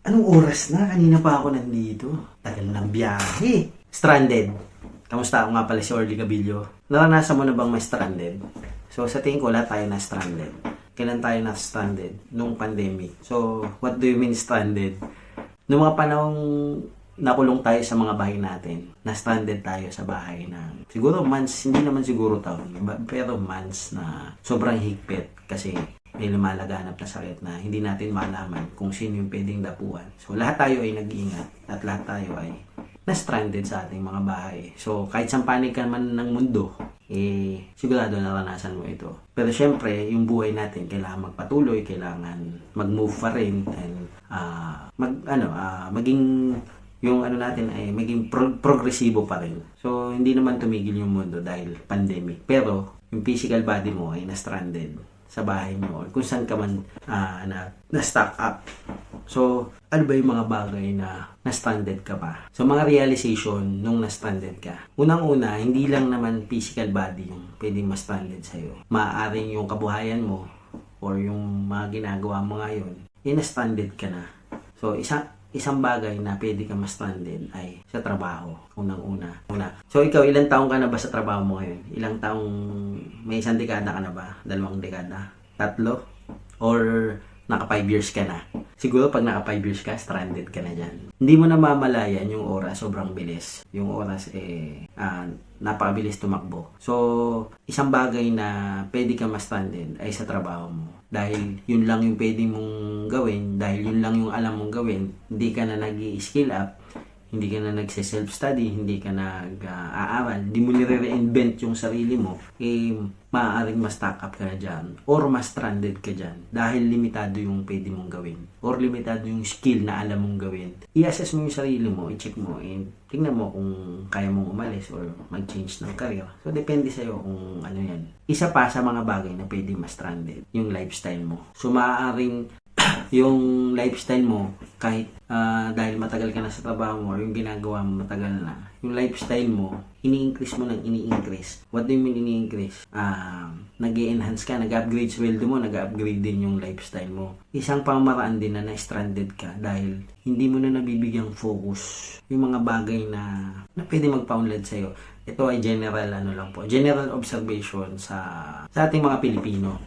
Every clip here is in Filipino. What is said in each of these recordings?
Anong oras na? Kanina pa ako nandito. Tagal ng biyahe. Stranded. Kamusta? Ako nga pala si Orly Gabillo. Naranasan mo na bang may stranded? So sa tingin ko, lahat tayo na stranded. Kailan tayo na stranded? Nung pandemic. So what do you mean stranded? Noong mga panahong nakulong tayo sa mga bahay natin, na stranded tayo sa bahay na siguro months, hindi naman siguro taon, pero months na sobrang higpit kasi may lumalaganap na sakit na hindi natin malaman kung sino yung pwedeng dapuan. So lahat tayo ay nag-iingat at lahat tayo ay na-stranded sa ating mga bahay. So kahit sampanig ka man ng mundo, sigurado naranasan mo ito. Pero syempre, yung buhay natin kailangan magpatuloy, kailangan mag-move pa rin and maging yung natin ay maging progresibo pa rin. So, hindi naman tumigil yung mundo dahil pandemic. Pero, yung physical body mo ay na-stranded sa bahay mo or kung saan ka man na-stuck up. So, ano ba yung mga bagay na na-stranded ka pa? So, mga realization nung na-stranded ka. Unang-una, hindi lang naman physical body yung pwedeng ma-stranded sa'yo. Maaaring yung kabuhayan mo or yung mga ginagawa mo ngayon, na-stranded ka na. So, isang bagay na pwede ka ma-stranded ay sa trabaho. Unang-una. So, ikaw, ilang taong ka na ba sa trabaho mo ngayon? Ilang taong, may isang dekada ka na ba? 2 dekada? 3? Or naka 5 years ka na? Siguro pag naka 5 years ka, stranded ka na dyan. Hindi mo na mamalayan yung oras, sobrang bilis. Yung oras napakabilis tumakbo. So, isang bagay na pwede ka ma-stranded ay sa trabaho mo. Dahil yun lang yung pwede mong gawin, dahil yun lang yung alam mong gawin, hindi ka na nag-i-skill up, hindi ka na nagse-self-study, hindi ka nag-aaral, hindi mo nire-reinvent yung sarili mo, maaaring ma-stack up ka na dyan or ma-stranded ka dyan dahil limitado yung pwede mong gawin or limitado yung skill na alam mong gawin. I-assess mo yung sarili mo, i-check mo, tingnan mo kung kaya mong umalis or mag-change ng career. So, depende sa'yo kung ano yan. Isa pa sa mga bagay na pwede ma-stranded, yung lifestyle mo. So, maaaring yung lifestyle mo, kahit dahil matagal ka na sa trabaho mo or yung ginagawa mo matagal na, yung lifestyle mo, ini-increase mo ng ini-increase. What do you mean ini-increase? Nag-i-enhance ka, nag-upgrade sweldo mo, nag-upgrade din yung lifestyle mo. Isang pamaraan din na na-stranded ka dahil hindi mo na nabibigyang focus yung mga bagay na pwede magpa-unlad sa'yo. Ito ay general general observation sa ating mga Pilipino.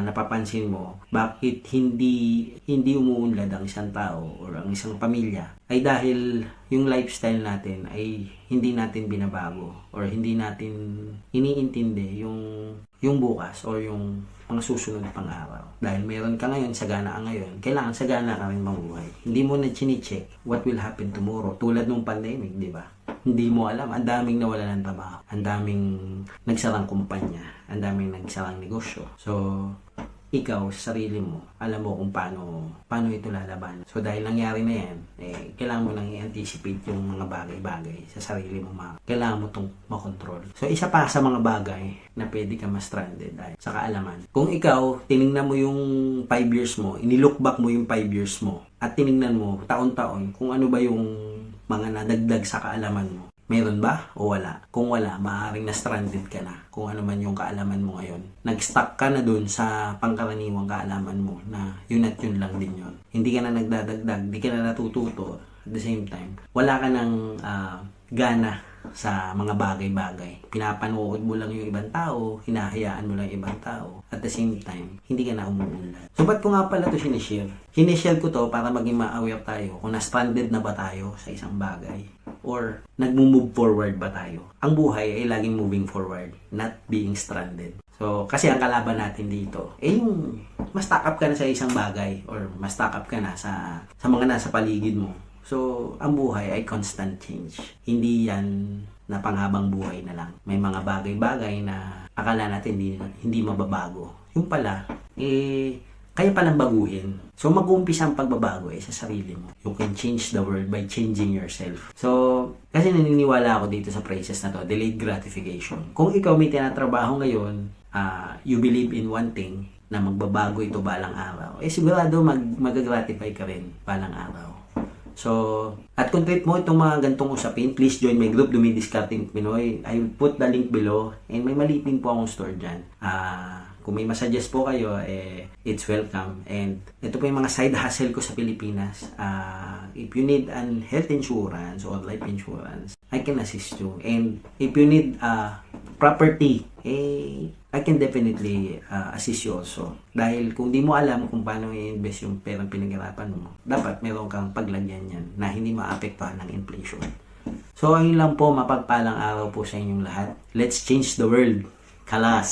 Napapansin mo bakit hindi umuunlad ang isang tao or ang isang pamilya ay dahil yung lifestyle natin ay hindi natin binabago or hindi natin iniintindi yung bukas or yung mga susunod pang araw. Dahil meron ka ngayon, sagana ka ngayon, kailangan sagana ka rin mabuhay. Hindi mo na chine-check what will happen tomorrow. Tulad nung pandemic, di ba? Hindi mo alam, ang daming nawala ng trabaho, ang daming nagsarang kumpanya, ang daming nagsarang negosyo. So, ikaw, sa sarili mo, alam mo kung paano ito lalaban. So, dahil nangyari na yan, kailangan mo nang i-anticipate yung mga bagay-bagay sa sarili mo. Kailangan mo itong makontrol. So, isa pa sa mga bagay na pwede ka ma-stranded ay sa kaalaman. Kung ikaw, tinignan mo yung 5 years mo, inilook back mo yung 5 years mo, at tinignan mo taon-taon kung ano ba yung mga nadagdag sa kaalaman mo. Meron ba o wala? Kung wala, maaaring na-stranded ka na kung ano man yung kaalaman mo ngayon. Nag-stuck ka na dun sa pangkaraniwang kaalaman mo na yun at yun lang din yun. Hindi ka na nagdadagdag, hindi ka na natututo at the same time. Wala ka ng gana sa mga bagay-bagay. Pinapanood mo lang yung ibang tao, hinahayaan mo lang yung ibang tao. At the same time, hindi ka na umuunlad. So, ba't ko nga pala ito sinishare? Sinishare ko to para maging ma-aware tayo kung na-stranded na ba tayo sa isang bagay or nag-move forward ba tayo. Ang buhay ay laging moving forward, not being stranded. So, kasi ang kalaban natin dito, yung ma-stack up ka na sa isang bagay or ma-stack up ka na sa mga nasa paligid mo. So, ang buhay ay constant change. Hindi yan na panghabang buhay na lang. May mga bagay-bagay na akala natin hindi mababago. Yung pala, kaya palang baguhin. So, mag-uumpisa ang pagbabago sa sarili mo. You can change the world by changing yourself. So, kasi naniniwala ako dito sa phrases na to, delayed gratification. Kung ikaw may tinatrabaho ngayon, you believe in one thing, na magbabago ito balang araw, sigurado mag-gratify ka rin balang araw. So, at kung trip mo itong mga gantong usapin, please join my group, Dumidiscarding Pinoy. I will put the link below and may maliit din po akong store dyan. Kung may masuggest po kayo, it's welcome. And ito po yung mga side hustle ko sa Pilipinas. If you need an health insurance or life insurance, I can assist you. And if you need property, I can definitely assist you also. Dahil kung di mo alam kung paano i-invest yung perang pinaghirapan mo, dapat meron kang paglagyan yan na hindi maapektuhan ng inflation. So, ayun lang po, mapagpalang araw po sa inyong lahat. Let's change the world. Kalas!